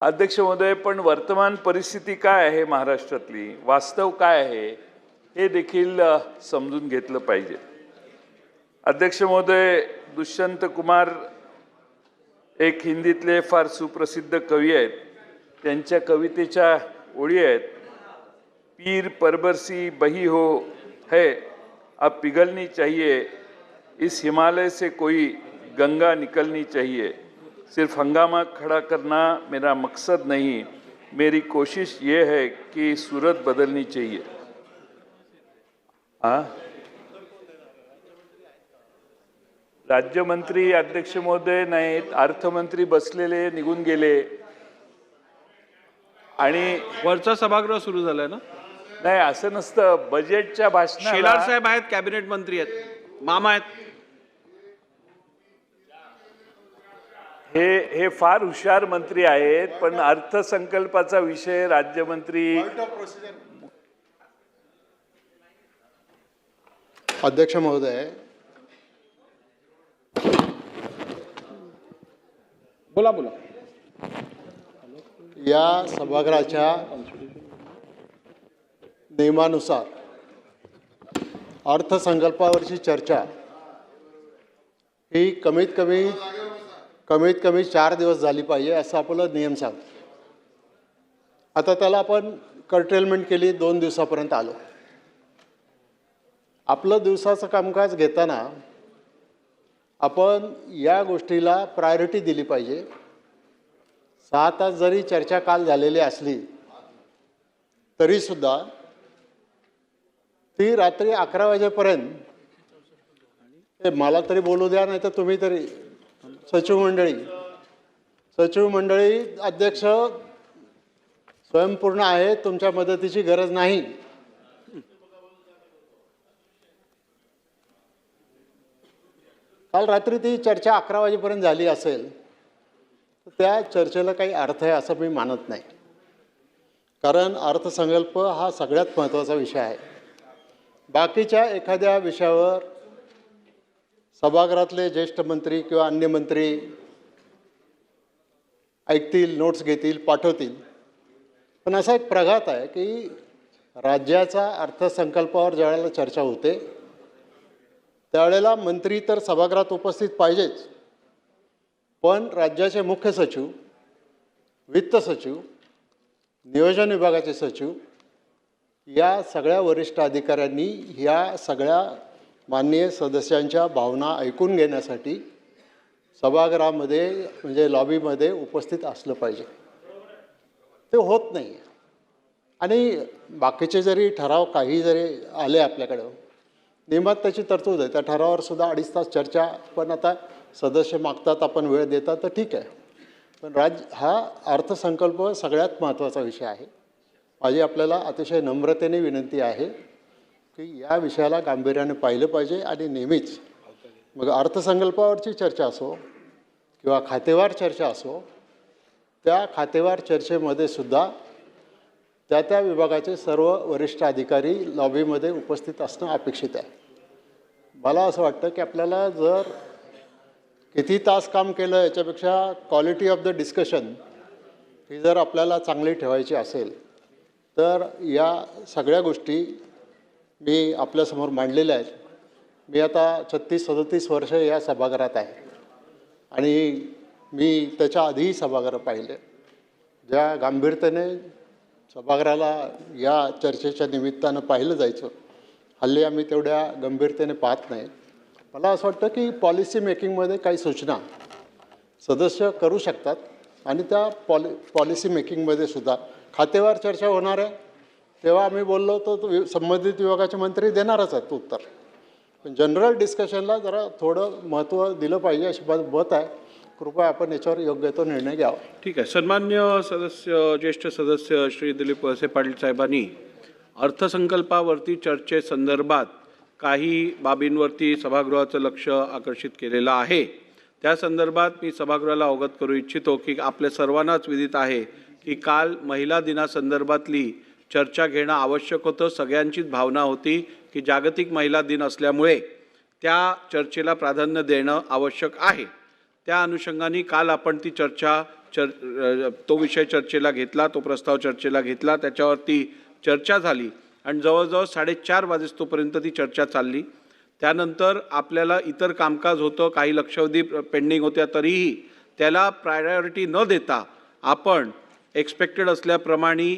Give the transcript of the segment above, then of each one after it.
अध्यक्ष महोदय, पण वर्तमान परिस्थिती काय आहे महाराष्ट्रातली, वास्तव काय आहे हे देखील समजून घेतलं पाहिजे. अध्यक्ष महोदय, दुष्यंत कुमार एक हिंदीतले फार सुप्रसिद्ध कवी आहेत. त्यांच्या कवितेच्या ओळी आहेत, पीर परबरसी बही हो है अब पिघलनी चाहिए, इस हिमालय से कोई गंगा निकलनी चाहिए, सिर्फ हंगामा खड़ा करना मेरा मकसद नहीं, मेरी कोशिश ये है कि सूरत बदलनी चाहिए. राज्यमंत्री अध्यक्ष महोदय नाहीत, अर्थमंत्री बसलेले निघून गेले आणि वरचा सभागृह सुरू झालाय ना. नाही, असं नसतं. बजेटच्या भाषणाला शेलार साहेब आहेत, कॅबिनेट मंत्री आहेत, मामा आहेत. हे फार हुशार मंत्री आहेत, पण अर्थसंकल्पाचा विषय राज्यमंत्री. अध्यक्ष महोदय, बोला बोला. या सभागृहाच्या नियमानुसार अर्थसंकल्पावरची चर्चा ही कमीत कमी 4 दिवस झाली पाहिजे असं आपलं नियम सांगतो. आता त्याला आपण कर्टेलमेंट केली, 2 दिवसापर्यंत आलो. आपलं दिवसाचं कामकाज घेताना आपण या गोष्टीला प्रायोरिटी दिली पाहिजे. 6 तास जरी चर्चा काल झालेली असली तरीसुद्धा ती रात्री 11 वाजेपर्यंत मला तरी बोलू द्या, नाही तर तुम्ही तरी सचिव मंडळी अध्यक्ष स्वयंपूर्ण आहे, तुमच्या मदतीची गरज नाही. काल रात्री ती चर्चा 11 वाजेपर्यंत झाली असेल तर त्या चर्चेला काही अर्थ आहे असं मी मानत नाही. कारण अर्थसंकल्प हा सगळ्यात महत्त्वाचा विषय आहे. बाकीच्या एखाद्या विषयावर सभागृहातले ज्येष्ठ मंत्री किंवा अन्य मंत्री ऐकतील, नोट्स घेतील, पाठवतील. पण असा एक प्रघात आहे की राज्याचा अर्थसंकल्पावर ज्यावेळेला चर्चा होते त्यावेळेला मंत्री तर सभागृहात उपस्थित पाहिजेच, पण राज्याचे मुख्य सचिव, वित्त सचिव, नियोजन विभागाचे सचिव या सगळ्या वरिष्ठ अधिकाऱ्यांनी या सगळ्या माननीय सदस्यांच्या भावना ऐकून घेण्यासाठी सभागृहामध्ये म्हणजे लॉबीमध्ये उपस्थित असलं पाहिजे. ते होत नाही. आणि बाकीचे जरी ठराव काही जरी आले आपल्याकडं, नियमात त्याची तरतूद आहे, त्या ठरावावर सुद्धा 2.5 तास चर्चा. पण आता सदस्य मागतात, आपण वेळ देतात तर ठीक आहे. पण हा अर्थसंकल्प सगळ्यात महत्त्वाचा विषय आहे. माझी आपल्याला अतिशय नम्रतेने विनंती आहे की या विषयाला गांभीर्याने पाहिलं पाहिजे. आणि नेहमीच मग अर्थसंकल्पावरची चर्चा असो किंवा खातेवार चर्चा असो, त्या खातेवार चर्चेमध्ये सुद्धा त्या विभागाचे सर्व वरिष्ठ अधिकारी लॉबीमध्ये उपस्थित असणं अपेक्षित आहे. मला असं वाटतं की आपल्याला जर किती तास काम केलं याच्यापेक्षा क्वालिटी ऑफ द डिस्कशन ही जर आपल्याला चांगली ठेवायची असेल तर या सगळ्या गोष्टी मी आपल्यासमोर मांडलेल्या आहेत. मी आता 36-37 वर्ष या सभागृहात आहे आणि मी त्याच्या आधीही सभागृह पाहिले. ज्या गांभीर्याने सभागृहाला या चर्चेच्या निमित्तानं पाहिलं जायचं, हल्ली आम्ही तेवढ्या गंभीरतेने पाहत नाही. मला असं वाटतं की पॉलिसी मेकिंगमध्ये काही सूचना सदस्य करू शकतात आणि त्या पॉलिसी मेकिंगमध्ये सुद्धा खातेवार चर्चा होणार आहे तेव्हा आम्ही बोललो तर संबंधित विभागाचे मंत्री देणारच आहेत उत्तर. पण जनरल डिस्कशनला जरा थोडं महत्त्व दिलं पाहिजे अशी मत आहे. कृपया आपण याच्यावर योग्य तो निर्णय घ्यावा. ठीक आहे. सन्मान्य सदस्य, ज्येष्ठ सदस्य श्री दिलीप वळसे पाटील साहेबांनी अर्थसंकल्पावरती चर्चेसंदर्भात काही बाबींवरती सभागृहाचं लक्ष आकर्षित केलेलं आहे. त्या संदर्भात मी सभागृहाला अवगत करू इच्छितो की आपल्या सर्वांनाच विदित आहे की काल महिला दिनासंदर्भातली चर्चा घेणं आवश्यक होतं. सगळ्यांचीच भावना होती की जागतिक महिला दिन असल्यामुळे त्या चर्चेला प्राधान्य देणं आवश्यक आहे. त्या अनुषंगाने काल आपण ती तो विषय चर्चेला घेतला, तो प्रस्ताव चर्चेला घेतला, त्याच्यावरती चर्चा झाली आणि जवळजवळ 4:30 वाजेपर्यंत ती चर्चा चालली. त्यानंतर आपल्याला इतर कामकाज होतं, काही लक्षवेधी पेंडिंग होत्या, तरीही त्याला प्रायोरिटी न देता आपण एक्सपेक्टेड असल्याप्रमाणे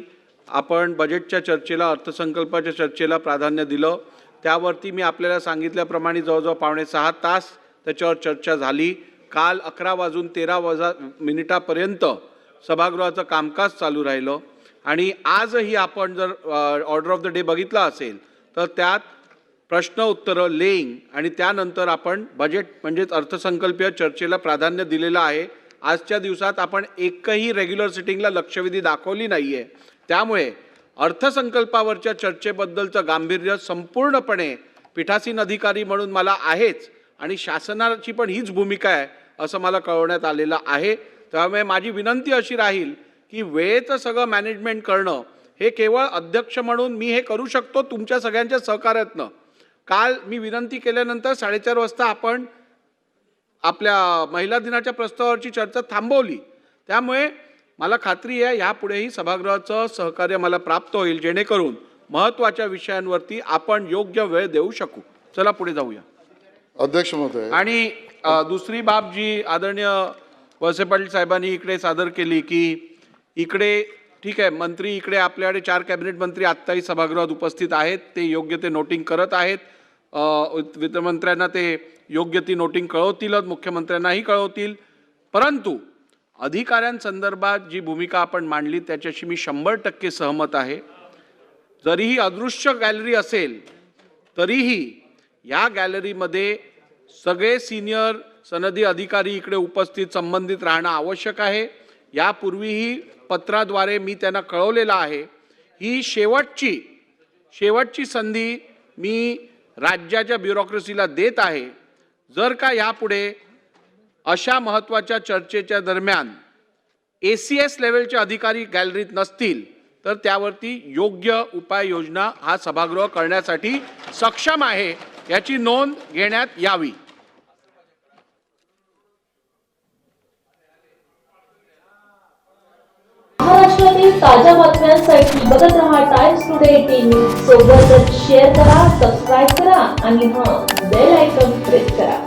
आपण बजेटच्या चर्चेला, अर्थसंकल्पाच्या चर्चेला प्राधान्य दिलं. त्यावरती मी आपल्याला सांगितल्याप्रमाणे जवळजवळ 5.5 तास त्याच्यावर चर्चा झाली. काल 11:13 सभागृहाचं कामकाज चालू राहिलं आणि आजही आपण जर ऑर्डर ऑफ द डे बघितला असेल तर त्यात प्रश्न उत्तरं, लेईंग आणि त्यानंतर आपण बजेट म्हणजेच अर्थसंकल्पीय चर्चेला प्राधान्य दिलेलं आहे. आजच्या दिवसात आपण एकही रेग्युलर सिटिंगला लक्षवेधी दाखवली नाही आहे. त्यामुळे अर्थसंकल्पावरच्या चर्चेबद्दलचं गांभीर्य संपूर्णपणे पीठासीन अधिकारी म्हणून मला आहेच आणि शासनाची पण हीच भूमिका आहे असं मला कळवण्यात आलेलं आहे. त्यामुळे माझी विनंती अशी राहील की वेळेचं सगळं मॅनेजमेंट करणं हे केवळ अध्यक्ष म्हणून मी हे करू शकतो तुमच्या सगळ्यांच्या सहकार्यातनं. काल मी विनंती केल्यानंतर 4:30 वाजता आपण आपल्या महिला दिनाच्या प्रस्तावावरची चर्चा थांबवली. त्यामुळे मला खात्री आहे यापुढेही सभागृहाचं सहकार्य मला प्राप्त होईल, जेणेकरून महत्त्वाच्या विषयांवरती आपण योग्य वेळ देऊ शकू. चला पुढे जाऊया. अध्यक्ष महोदय, आणि दुसरी बाब जी आदरणीय वळसे पाटील साहेबांनी इकडे सादर केली की इकडे ठीक आहे, मंत्री इकडे आपल्याकडे 4 कॅबिनेट मंत्री आत्ताही सभागृहात उपस्थित आहेत, ते योग्य ते नोटिंग करत आहेत. वित्तमंत्र्यांना ते योग्य ती नोटिंग कळवतीलच, मुख्यमंत्र्यांनाही कळवतील. परंतु अधिकाऱ्यांसंदर्भात जी भूमिका आपण मांडली त्याच्याशी मी 100% सहमत आहे. जरीही अदृश्य गॅलरी असेल तरीही या गॅलरीमध्ये सगळे सिनियर सनदी अधिकारी इकडे उपस्थित संबंधित राहणं आवश्यक आहे. यापूर्वीही पत्राद्वारे मी त्यांना कळवलेलं आहे. ही शेवटची संधी मी राज्याच्या ब्युरोक्रेसीला देत आहे. जर का यापुढे अशा महत्त्वाच्या चर्चेच्या दरम्यान ACS लेवलचे अधिकारी गॅलरीत नसतील तर त्यावरती योग्य उपाययोजना हा सभागृह करण्यासाठी सक्षम आहे, याची नोंद घेण्यात यावी. महाराष्ट्रातील ताज्या बातम्यांसाठी बघत रहा टाइम्स टुडे टीव्ही. सोबतच शेअर करा, सबस्क्राईब करा आणि बेल आयकॉन प्रेस करा.